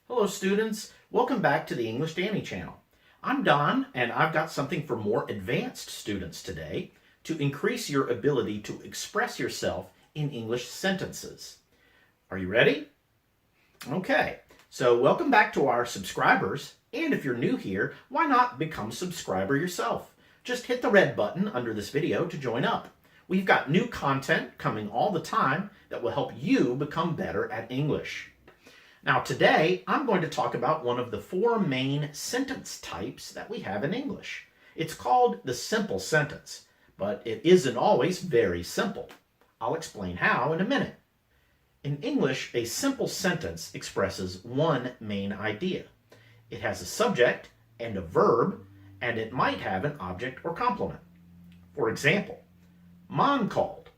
Hello students, welcome back to the English Danny channel. I'm Don and I've got something for more advanced students today to increase your ability to express yourself in English sentences. Are you ready? Okay, so welcome back to our subscribers, and if you're new here, why not become a subscriber yourself? Just hit the red button under this video to join up. We've got new content coming all the time that will help you become better at English. Now today, I'm going to talk about one of the four main sentence types that we have in English. It's called the simple sentence, but it isn't always very simple. I'll explain how in a minute. In English, a simple sentence expresses one main idea. It has a subject and a verb, and it might have an object or complement. For example, Mom called.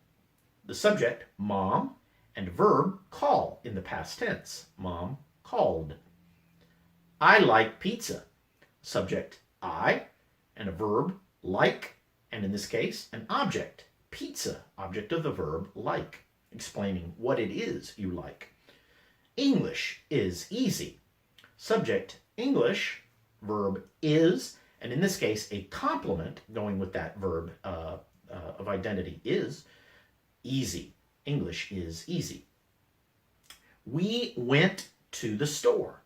The subject, mom, and verb, call in the past tense. Mom called. I like pizza. Subject, I, and a verb, like, and in this case, an object, pizza, object of the verb, like, explaining what it is you like. English is easy. Subject, English, verb, is, and in this case, a complement going with that verb of identity is, easy. English is easy. We went to the store.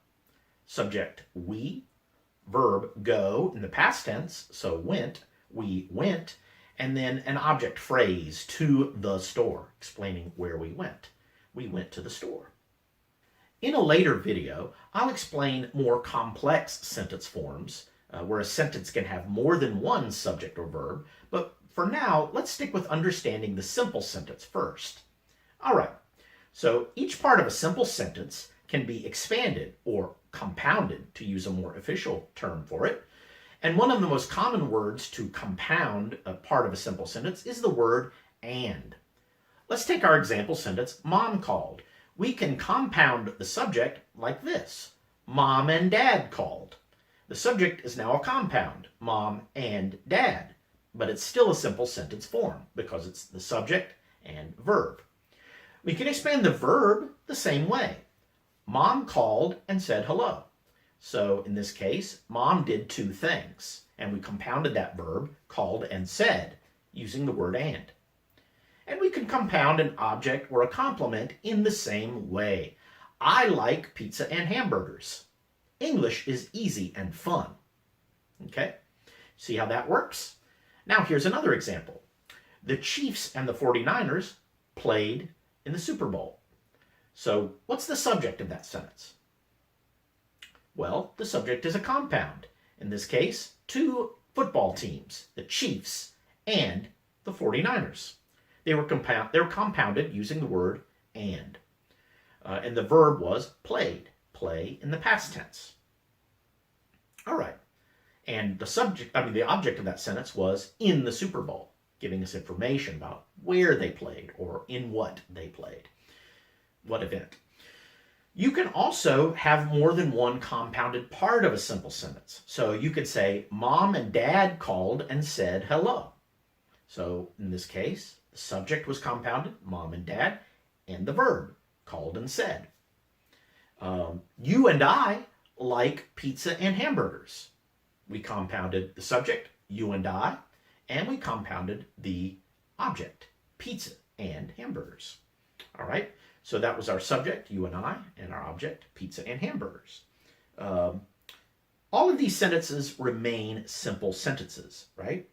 Subject, we, verb, go in the past tense, so went, we went, and then an object phrase, to the store, explaining where we went. We went to the store. In a later video, I'll explain more complex sentence forms, where a sentence can have more than one subject or verb, but for now, let's stick with understanding the simple sentence first. All right, so each part of a simple sentence can be expanded or compounded, to use a more official term for it. And one of the most common words to compound a part of a simple sentence is the word and. Let's take our example sentence, Mom called. We can compound the subject like this. Mom and Dad called. The subject is now a compound, Mom and Dad, but it's still a simple sentence form because it's the subject and verb. We can expand the verb the same way. Mom called and said hello. So in this case, Mom did two things, and we compounded that verb, called and said, using the word and. And we can compound an object or a complement in the same way. I like pizza and hamburgers. English is easy and fun. Okay? See how that works? Now here's another example. The Chiefs and the 49ers played in the Super Bowl. So what's the subject of that sentence? Well, the subject is a compound. In this case, two football teams, the Chiefs and the 49ers. They were compounded using the word and. And the verb was played, play in the past tense. All right. And the object of that sentence was in the Super Bowl, giving us information about where they played or in what they played, what event. You can also have more than one compounded part of a simple sentence. So you could say, Mom and Dad called and said hello. So in this case, the subject was compounded, Mom and Dad, and the verb, called and said. You and I like pizza and hamburgers. We compounded the subject, you and I, and we compounded the object, pizza and hamburgers. All right, so that was our subject, you and I, and our object, pizza and hamburgers. All of these sentences remain simple sentences, right?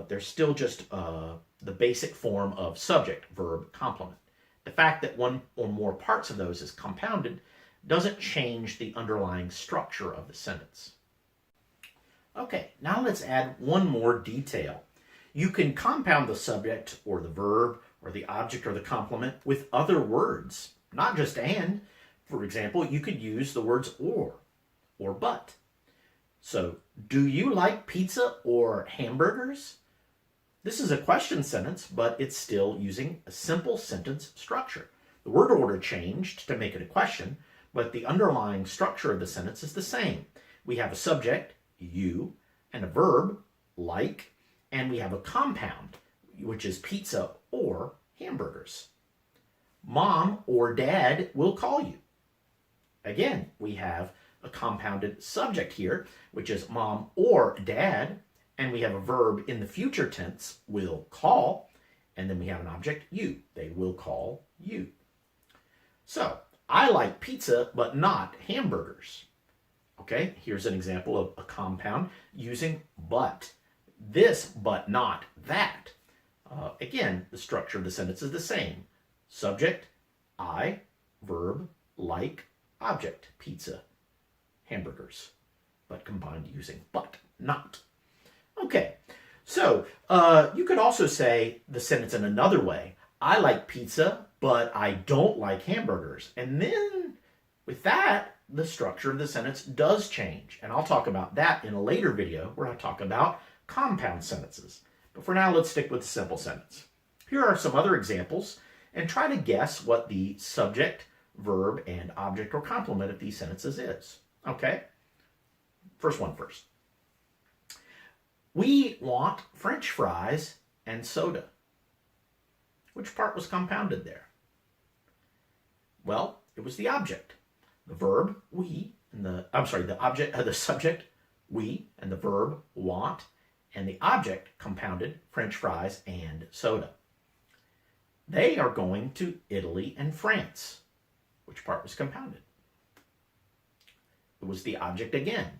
They're still just the basic form of subject, verb, complement. The fact that one or more parts of those is compounded doesn't change the underlying structure of the sentence. Okay, now let's add one more detail. You can compound the subject or the verb or the object or the complement with other words, not just and. For example, you could use the words or but. So, do you like pizza or hamburgers? This is a question sentence, but it's still using a simple sentence structure. The word order changed to make it a question, but the underlying structure of the sentence is the same. We have a subject, you, and a verb, like, and we have a compound, which is pizza or hamburgers. Mom or Dad will call you. Again, we have a compounded subject here, which is mom or dad, and we have a verb in the future tense, will call, and then we have an object, you. They will call you. So, I like pizza, but not hamburgers. Okay, here's an example of a compound using but. This, but not that. Again, the structure of the sentence is the same. Subject, I, verb, like, object, pizza, hamburgers, but combined using but, not. Okay, so you could also say the sentence in another way. I like pizza, but I don't like hamburgers. And then with that, the structure of the sentence does change. And I'll talk about that in a later video where I talk about compound sentences. But for now, let's stick with the simple sentence. Here are some other examples, and try to guess what the subject, verb, and object or complement of these sentences is. Okay? First one first. We want French fries and soda. Which part was compounded there? Well, it was the object. The verb, we, and the subject, we, and the verb, want, and the object compounded French fries and soda. They are going to Italy and France. Which part was compounded? It was the object again.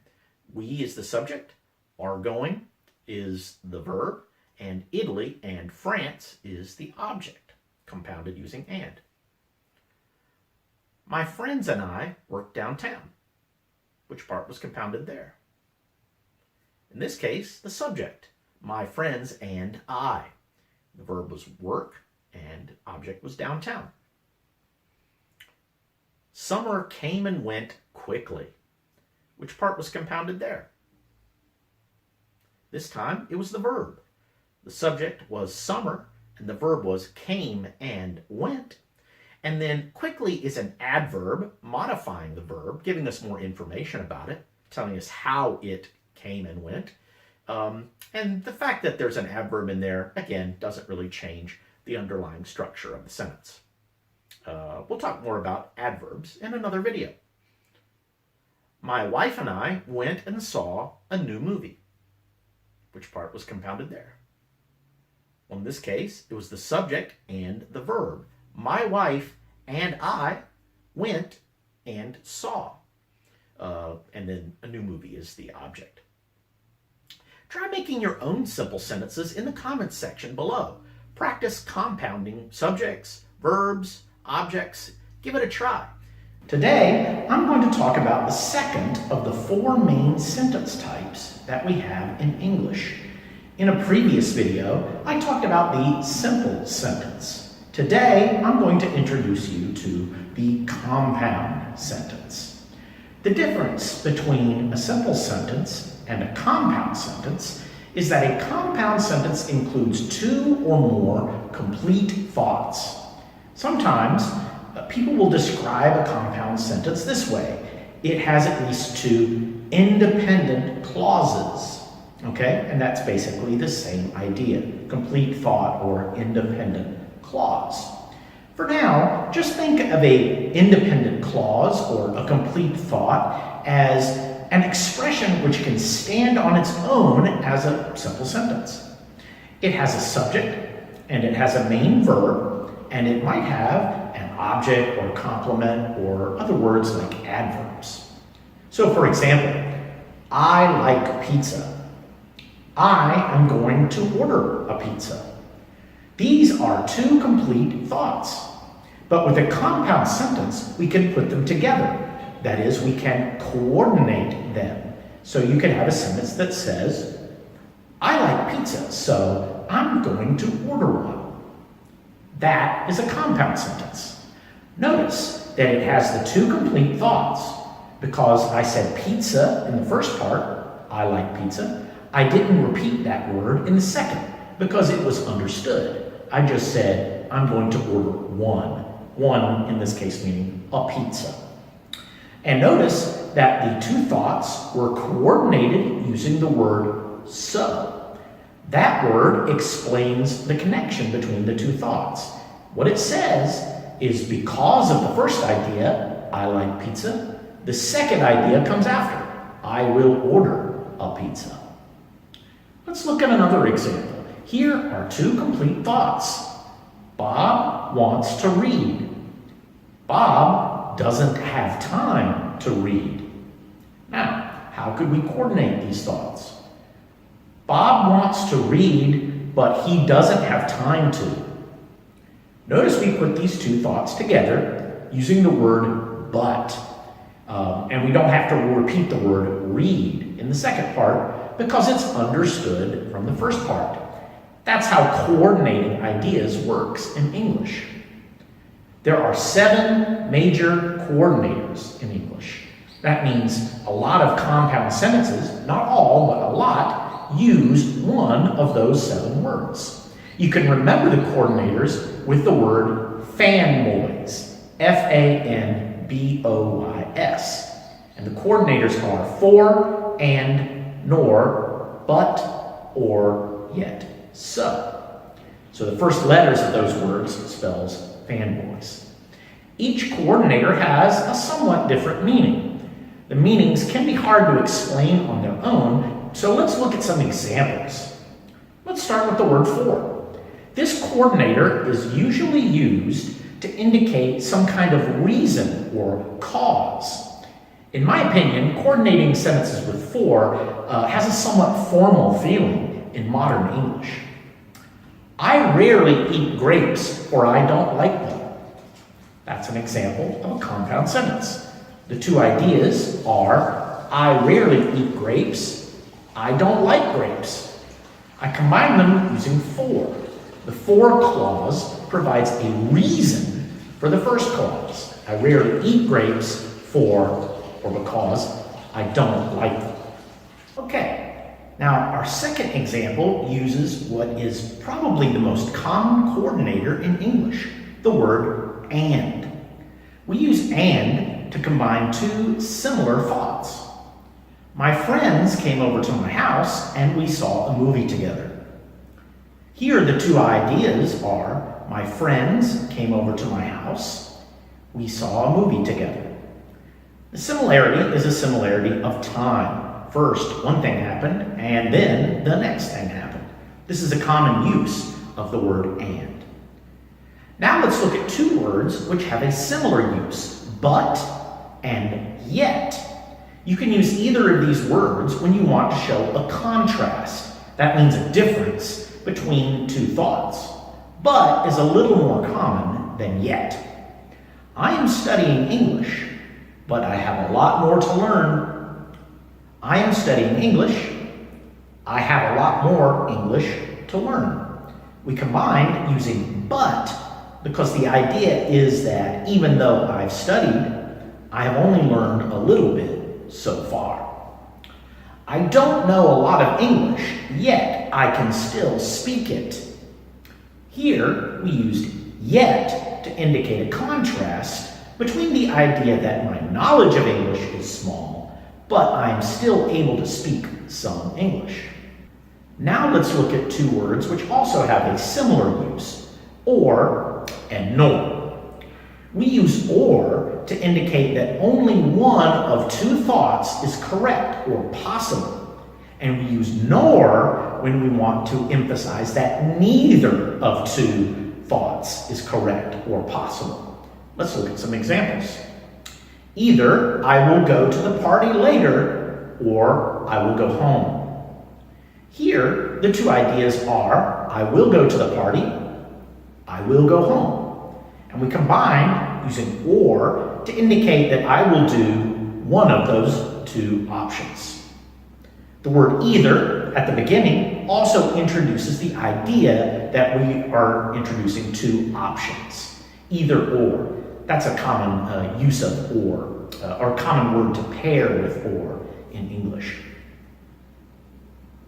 We is the subject, are going is the verb, and Italy and France is the object, compounded using and. My friends and I work downtown. Which part was compounded there? In this case, the subject, my friends and I. The verb was work, and object was downtown. Summer came and went quickly. Which part was compounded there? This time, it was the verb. The subject was summer, and the verb was came and went. And then quickly is an adverb modifying the verb, giving us more information about it, telling us how it came and went. And the fact that there's an adverb in there, again, doesn't really change the underlying structure of the sentence. We'll talk more about adverbs in another video. My wife and I went and saw a new movie. Which part was compounded there? Well, in this case, it was the subject and the verb. My wife and I went and saw. And then a new movie is the object. Try making your own simple sentences in the comments section below. Practice compounding subjects, verbs, objects. Give it a try. Today, I'm going to talk about the second of the four main sentence types that we have in English. In a previous video, I talked about the simple sentence. Today, I'm going to introduce you to the compound sentence. The difference between a simple sentence and a compound sentence is that a compound sentence includes two or more complete thoughts. Sometimes, people will describe a compound sentence this way. It has at least two independent clauses, okay? And that's basically the same idea, complete thought or independent clause. For now, just think of an independent clause or a complete thought as an expression which can stand on its own as a simple sentence. It has a subject and it has a main verb, and it might have an object or complement or other words like adverbs. So for example, I like pizza. I am going to order a pizza. These are two complete thoughts. But with a compound sentence, we can put them together. That is, we can coordinate them. So you can have a sentence that says, I like pizza, so I'm going to order one. That is a compound sentence. Notice that it has the two complete thoughts. Because I said pizza in the first part, I like pizza, I didn't repeat that word in the second because it was understood. I just said, I'm going to order one. One, in this case, meaning a pizza. And notice that the two thoughts were coordinated using the word so. That word explains the connection between the two thoughts. What it says is because of the first idea, I like pizza, the second idea comes after. I will order a pizza. Let's look at another example. Here are two complete thoughts. Bob wants to read. Bob doesn't have time to read. Now, how could we coordinate these thoughts? Bob wants to read, but he doesn't have time to. Notice we put these two thoughts together using the word but. And we don't have to repeat the word read in the second part because it's understood from the first part. That's how coordinating ideas works in English. There are 7 major coordinators in English. That means a lot of compound sentences, not all, but a lot, use one of those 7 words. You can remember the coordinators with the word fanboys, F-A-N-B-O-Y-S. And the coordinators are for, and, nor, but, or, yet, so. So the first letters of those words spells fanboys. Each coordinator has a somewhat different meaning. The meanings can be hard to explain on their own, so let's look at some examples. Let's start with the word for. This coordinator is usually used to indicate some kind of reason or cause. In my opinion, coordinating sentences with for has a somewhat formal feeling in modern English. I rarely eat grapes, for I don't like them. That's an example of a compound sentence. The two ideas are, I rarely eat grapes, I don't like grapes. I combine them using for. The for clause provides a reason for the first clause. I rarely eat grapes for or because I don't like them. Okay, now our second example uses what is probably the most common coordinator in English, the word and. We use and to combine two similar thoughts. My friends came over to my house and we saw a movie together. Here the two ideas are, my friends came over to my house, we saw a movie together. The similarity is a similarity of time. First, one thing happened, and then the next thing happened. This is a common use of the word and. Now let's look at two words which have a similar use, but and yet. You can use either of these words when you want to show a contrast. That means a difference between two thoughts. But is a little more common than yet. I am studying English, but I have a lot more to learn. I am studying English. I have a lot more English to learn. We combine using but because the idea is that even though I've studied, I have only learned a little bit so far. I don't know a lot of English, yet I can still speak it. Here we used yet to indicate a contrast between the idea that my knowledge of English is small, but I'm still able to speak some English. Now let's look at two words which also have a similar use, or and nor. We use or to indicate that only one of two thoughts is correct or possible, and we use nor when we want to emphasize that neither of two thoughts is correct or possible. Let's look at some examples. Either I will go to the party later, or I will go home. Here, the two ideas are, I will go to the party, I will go home. And we combine using or to indicate that I will do one of those two options. The word either at the beginning also introduces the idea that we are introducing two options. Either or. That's a common use of or common word to pair with or in English.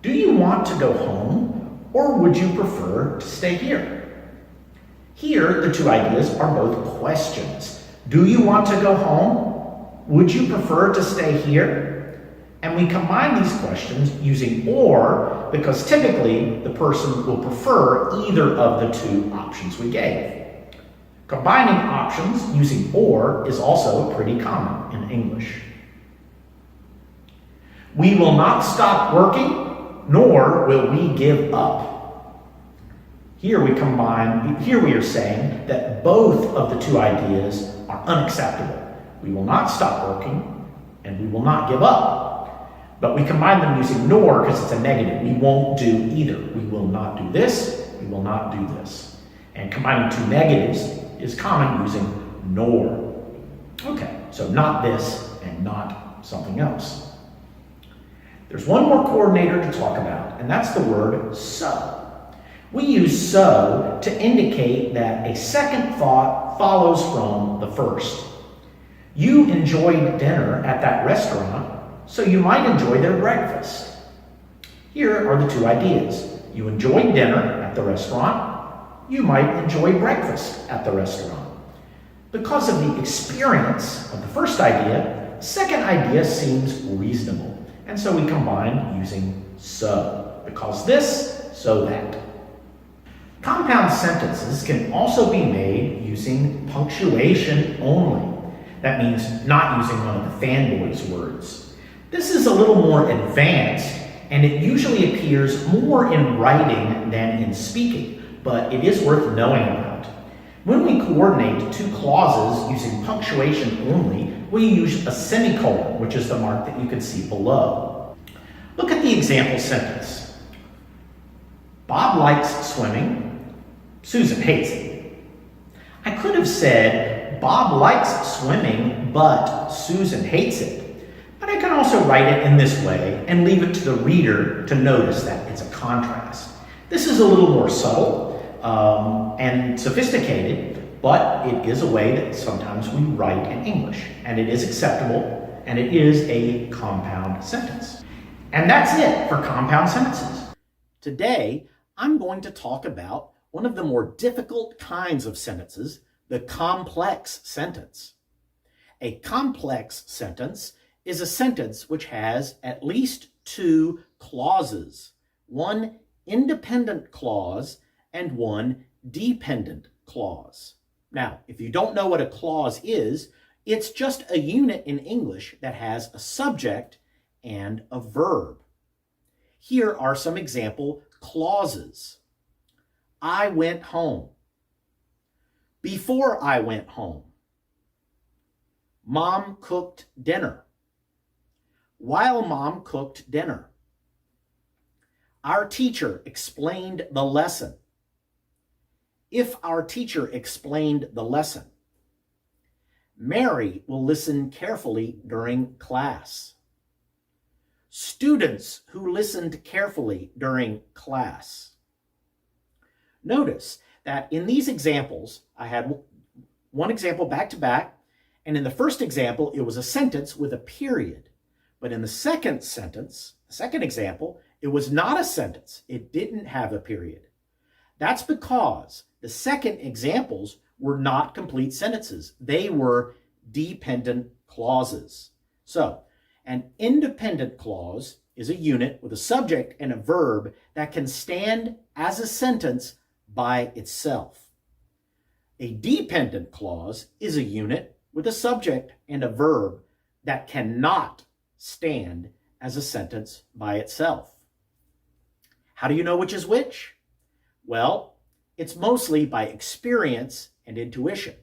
Do you want to go home, or would you prefer to stay here? Here, the two ideas are both questions. Do you want to go home? Would you prefer to stay here? And we combine these questions using or because typically the person will prefer either of the two options we gave. Combining options using or is also pretty common in English. We will not stop working, nor will we give up. Here we are saying that both of the two ideas are unacceptable. We will not stop working, and we will not give up. But we combine them using nor because it's a negative. We won't do either. We will not do this, we will not do this. And combining two negatives is common using nor. Okay, so not this and not something else. There's one more coordinator to talk about, and that's the word so. We use so to indicate that a second thought follows from the first. You enjoyed dinner at that restaurant, so you might enjoy their breakfast. Here are the two ideas. You enjoyed dinner at the restaurant. You might enjoy breakfast at the restaurant. Because of the experience of the first idea, the second idea seems reasonable. And so we combine using so. Because this, so that. Compound sentences can also be made using punctuation only. That means not using one of the fanboys' words. This is a little more advanced, and it usually appears more in writing than in speaking. But it is worth knowing about. When we coordinate two clauses using punctuation only, we use a semicolon, which is the mark that you can see below. Look at the example sentence. Bob likes swimming. Susan hates it. I could have said, Bob likes swimming, but Susan hates it. But I can also write it in this way and leave it to the reader to notice that it's a contrast. This is a little more subtle and sophisticated, but it is a way that sometimes we write in English, and it is acceptable, and it is a compound sentence. And that's it for compound sentences. Today, I'm going to talk about one of the more difficult kinds of sentences, the complex sentence. A complex sentence is a sentence which has at least two clauses, one independent clause and one dependent clause. Now, if you don't know what a clause is, it's just a unit in English that has a subject and a verb. Here are some example clauses. I went home. Before I went home. Mom cooked dinner. While Mom cooked dinner. Our teacher explained the lesson. If our teacher explained the lesson. Mary will listen carefully during class. Students who listened carefully during class. Notice that in these examples, I had one example back to back, and in the first example, it was a sentence with a period. But in the second example, it was not a sentence. It didn't have a period. That's because the second examples were not complete sentences. They were dependent clauses. So, an independent clause is a unit with a subject and a verb that can stand as a sentence by itself. A dependent clause is a unit with a subject and a verb that cannot stand as a sentence by itself. How do you know which is which? Well, it's mostly by experience and intuition.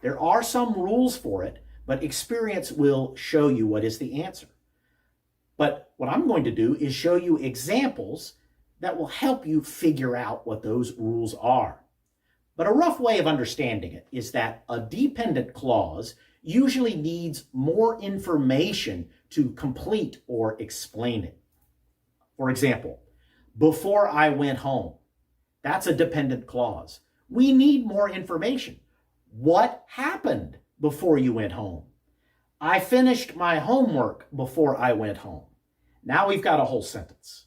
There are some rules for it, but experience will show you what is the answer. But what I'm going to do is show you examples that will help you figure out what those rules are. But a rough way of understanding it is that a dependent clause usually needs more information to complete or explain it. For example, before I went home. That's a dependent clause. We need more information. What happened before you went home? I finished my homework before I went home. Now we've got a whole sentence.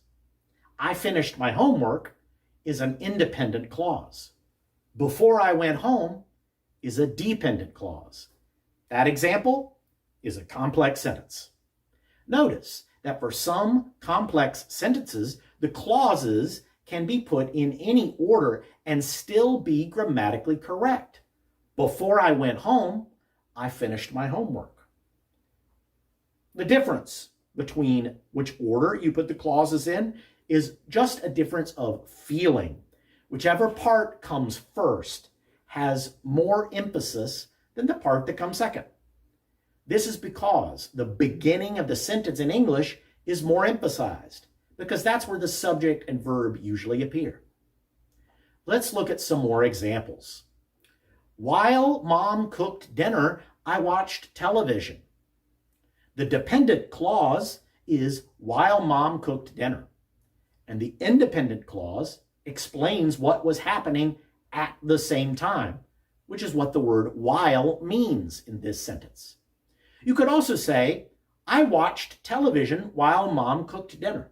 I finished my homework is an independent clause. Before I went home is a dependent clause. That example is a complex sentence. Notice that for some complex sentences, the clauses can be put in any order and still be grammatically correct. Before I went home, I finished my homework. The difference between which order you put the clauses in is just a difference of feeling. Whichever part comes first has more emphasis than the part that comes second. This is because the beginning of the sentence in English is more emphasized, because that's where the subject and verb usually appear. Let's look at some more examples. While Mom cooked dinner, I watched television. The dependent clause is while Mom cooked dinner, and the independent clause explains what was happening at the same time, which is what the word while means in this sentence. You could also say, I watched television while Mom cooked dinner.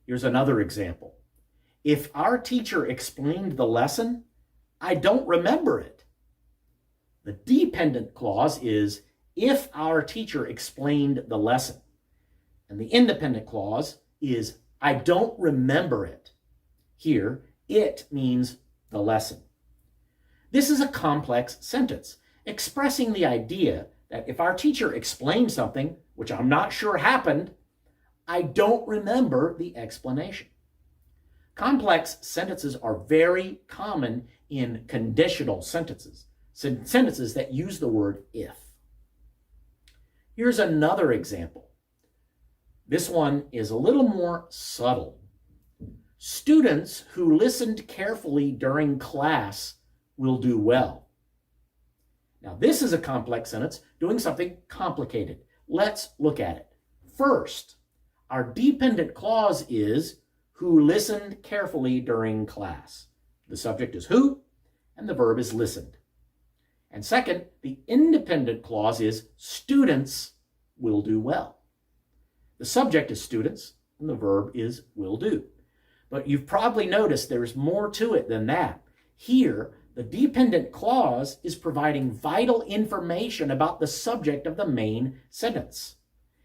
Here's another example. If our teacher explained the lesson, I don't remember it. The dependent clause is if our teacher explained the lesson. And the independent clause is I don't remember it. Here, it means the lesson. This is a complex sentence expressing the idea that if our teacher explained something, which I'm not sure happened, I don't remember the explanation. Complex sentences are very common in conditional sentences, sentences that use the word if. Here's another example. This one is a little more subtle. Students who listened carefully during class will do well. Now, this is a complex sentence doing something complicated. Let's look at it. First, our dependent clause is who listened carefully during class. The subject is who, and the verb is listened. And second, the independent clause is students will do well. The subject is students, and the verb is will do. But you've probably noticed there's more to it than that. Here, the dependent clause is providing vital information about the subject of the main sentence.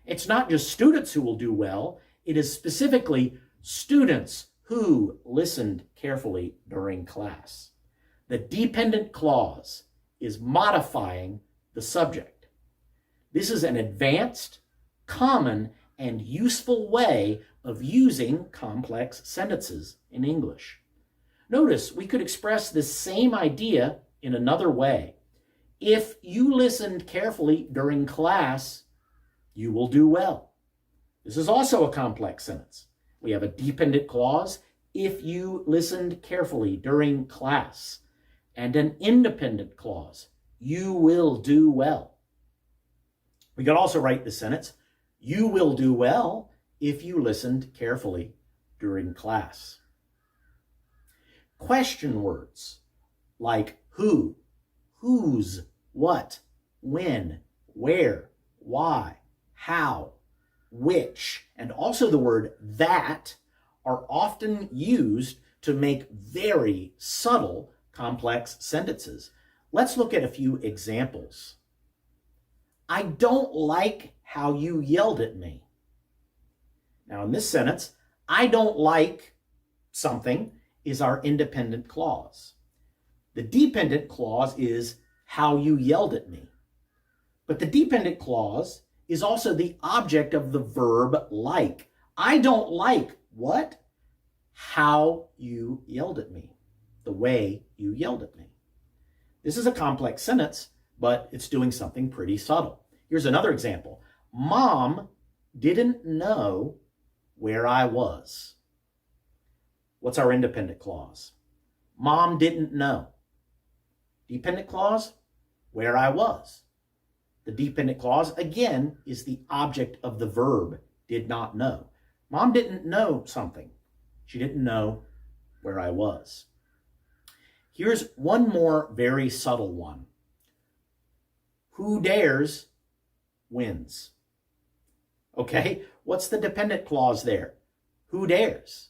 It's not just students who will do well, it is specifically students who listened carefully during class. The dependent clause is modifying the subject. This is an advanced, common, and useful way of using complex sentences in English. Notice we could express this same idea in another way. If you listened carefully during class, you will do well. This is also a complex sentence. We have a dependent clause, if you listened carefully during class, and an independent clause, you will do well. We could also write the sentence, you will do well if you listened carefully during class. Question words like who, whose, what, when, where, why, how, which, and also the word that are often used to make very subtle, complex sentences. Let's look at a few examples. I don't like how you yelled at me. Now, in this sentence, I don't like something is our independent clause. The dependent clause is how you yelled at me. But the dependent clause is also the object of the verb like. I don't like what? How you yelled at me. The way you yelled at me. This is a complex sentence, but it's doing something pretty subtle. Here's another example. Mom didn't know where I was. What's our independent clause? Mom didn't know. Dependent clause, where I was. The dependent clause, again, is the object of the verb, did not know. Mom didn't know something. She didn't know where I was. Here's one more very subtle one. Who dares wins. Okay, what's the dependent clause there? Who dares?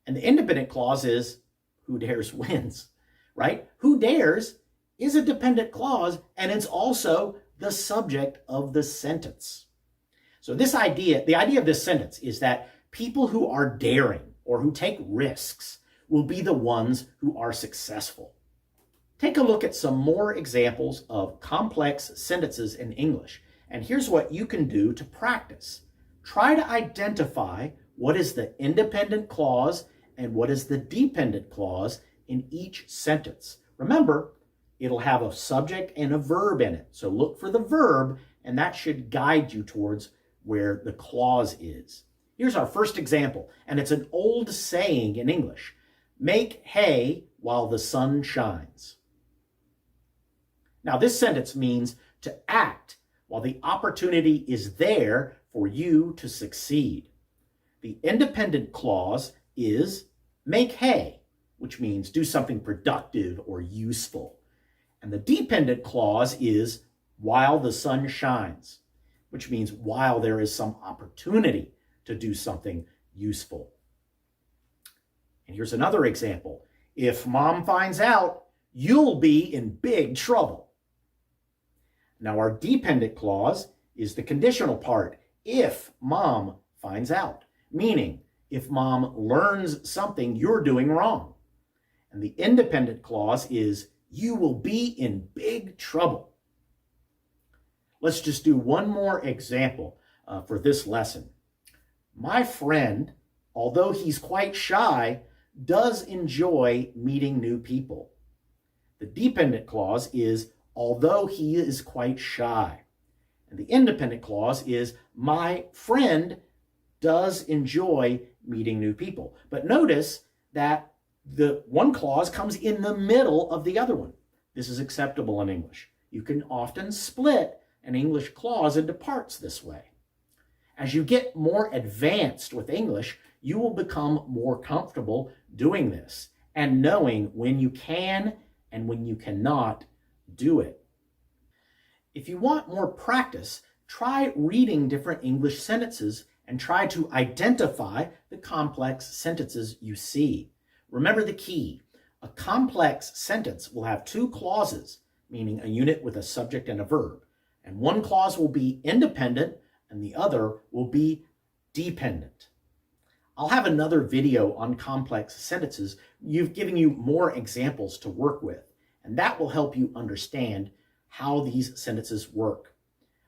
And the independent clause is who dares wins, right? Who dares is a dependent clause, and it's also the subject of the sentence. So the idea of this sentence is that people who are daring or who take risks will be the ones who are successful. Take a look at some more examples of complex sentences in English. And here's what you can do to practice. Try to identify what is the independent clause and what is the dependent clause in each sentence. Remember, it'll have a subject and a verb in it. So look for the verb, and that should guide you towards where the clause is. Here's our first example, and it's an old saying in English. Make hay while the sun shines. Now, this sentence means to act while the opportunity is there for you to succeed. The independent clause is make hay, which means do something productive or useful. And the dependent clause is while the sun shines, which means while there is some opportunity to do something useful. And here's another example. If mom finds out, you'll be in big trouble. Now, our dependent clause is the conditional part, if mom finds out, meaning if mom learns something you're doing wrong. And the independent clause is you will be in big trouble. Let's just do one more example for this lesson. My friend, although he's quite shy, does enjoy meeting new people. The dependent clause is although he is quite shy. And the independent clause is my friend does enjoy meeting new people. But notice that the one clause comes in the middle of the other one. This is acceptable in English. You can often split an English clause into parts this way. As you get more advanced with English, you will become more comfortable doing this and knowing when you can and when you cannot do it. If you want more practice, try reading different English sentences and try to identify the complex sentences you see. Remember the key. A complex sentence will have two clauses, meaning a unit with a subject and a verb. And one clause will be independent and the other will be dependent. I'll have another video on complex sentences. You've given you more examples to work with, and that will help you understand how these sentences work.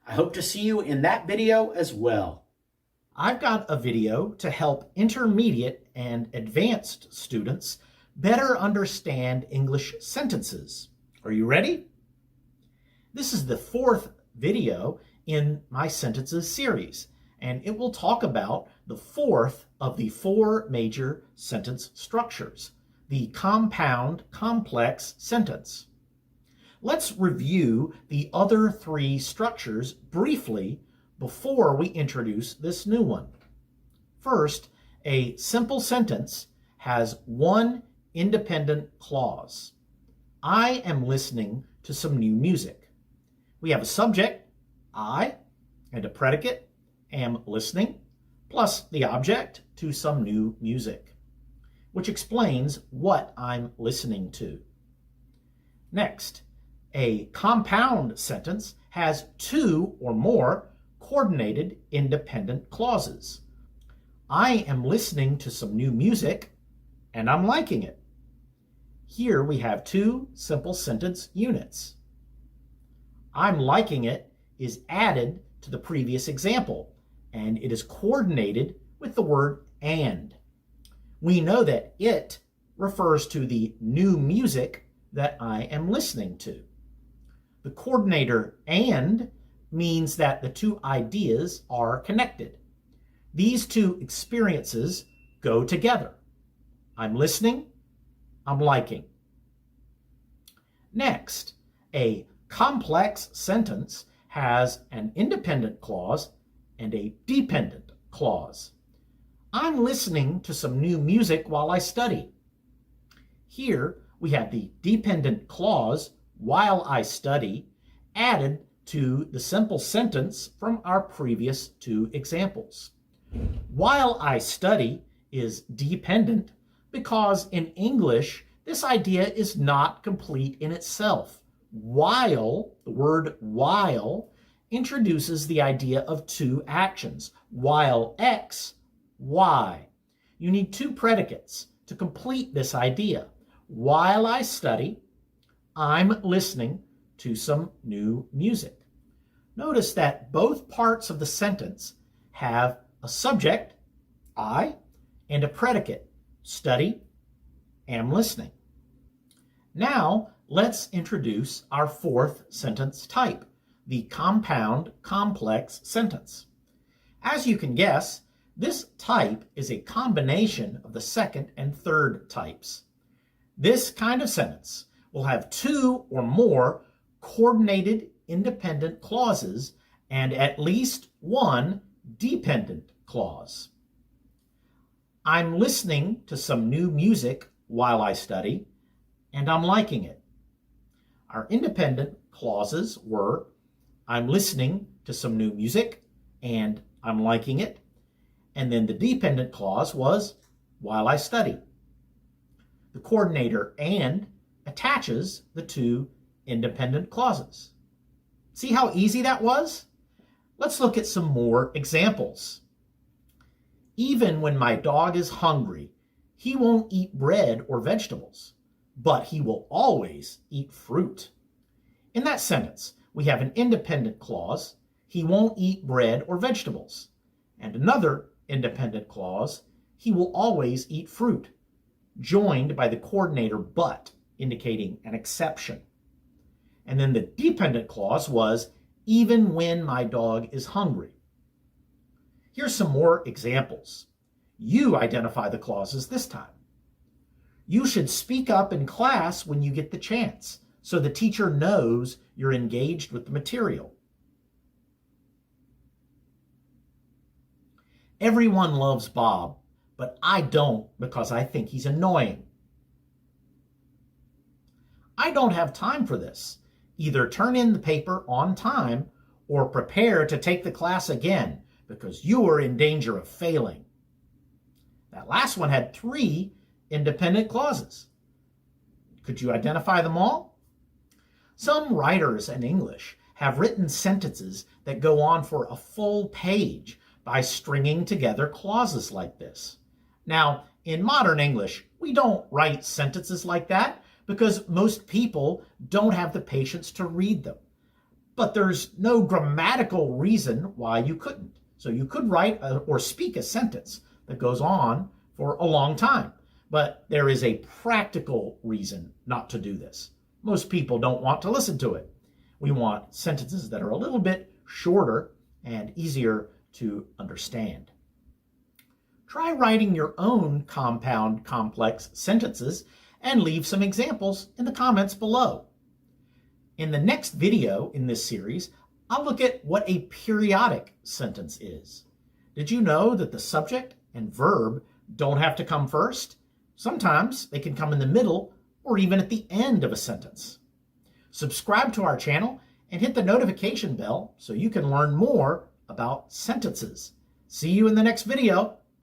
I hope to see you in that video as well. I've got a video to help intermediate and advanced students better understand English sentences. Are you ready? This is the fourth video in my sentences series, and it will talk about the fourth of the four major sentence structures, the compound complex sentence. Let's review the other three structures briefly before we introduce this new one. First, a simple sentence has one independent clause. I am listening to some new music. We have a subject, I, and a predicate, am listening, plus the object, to some new music, which explains what I'm listening to. Next, a compound sentence has two or more coordinated independent clauses. I am listening to some new music and I'm liking it. Here we have two simple sentence units. I'm liking it is added to the previous example, and it is coordinated with the word and. We know that it refers to the new music that I am listening to. The coordinator and means that the two ideas are connected. These two experiences go together. I'm listening, I'm liking. Next, a complex sentence has an independent clause and a dependent clause. I'm listening to some new music while I study. Here we have the dependent clause, while I study, added to the simple sentence from our previous two examples. While I study is dependent because in English, this idea is not complete in itself. While, the word while, introduces the idea of two actions. While X, Y. You need two predicates to complete this idea. While I study, I'm listening to some new music. Notice that both parts of the sentence have a subject, I, and a predicate, study, am listening. Now, let's introduce our fourth sentence type, the compound complex sentence. As you can guess, this type is a combination of the second and third types. This kind of sentence will have two or more coordinated independent clauses and at least one dependent clause. I'm listening to some new music while I study, and I'm liking it. Our independent clauses were, I'm listening to some new music, and I'm liking it. And then the dependent clause was, while I study. The coordinator and attaches the two independent clauses. See how easy that was? Let's look at some more examples. Even when my dog is hungry, he won't eat bread or vegetables, but he will always eat fruit. In that sentence, we have an independent clause, he won't eat bread or vegetables, and another independent clause, he will always eat fruit, joined by the coordinator but, indicating an exception. And then the dependent clause was, even when my dog is hungry. Here's some more examples. You identify the clauses this time. You should speak up in class when you get the chance, so the teacher knows you're engaged with the material. Everyone loves Bob, but I don't because I think he's annoying. I don't have time for this. Either turn in the paper on time or prepare to take the class again because you are in danger of failing. That last one had 3 independent clauses. Could you identify them all? Some writers in English have written sentences that go on for a full page by stringing together clauses like this. Now, in modern English, we don't write sentences like that because most people don't have the patience to read them. But there's no grammatical reason why you couldn't. So you could write or speak a sentence that goes on for a long time. But there is a practical reason not to do this. Most people don't want to listen to it. We want sentences that are a little bit shorter and easier to understand. Try writing your own compound complex sentences and leave some examples in the comments below. In the next video in this series, I'll look at what a periodic sentence is. Did you know that the subject and verb don't have to come first? Sometimes they can come in the middle or even at the end of a sentence. Subscribe to our channel and hit the notification bell so you can learn more about sentences. See you in the next video.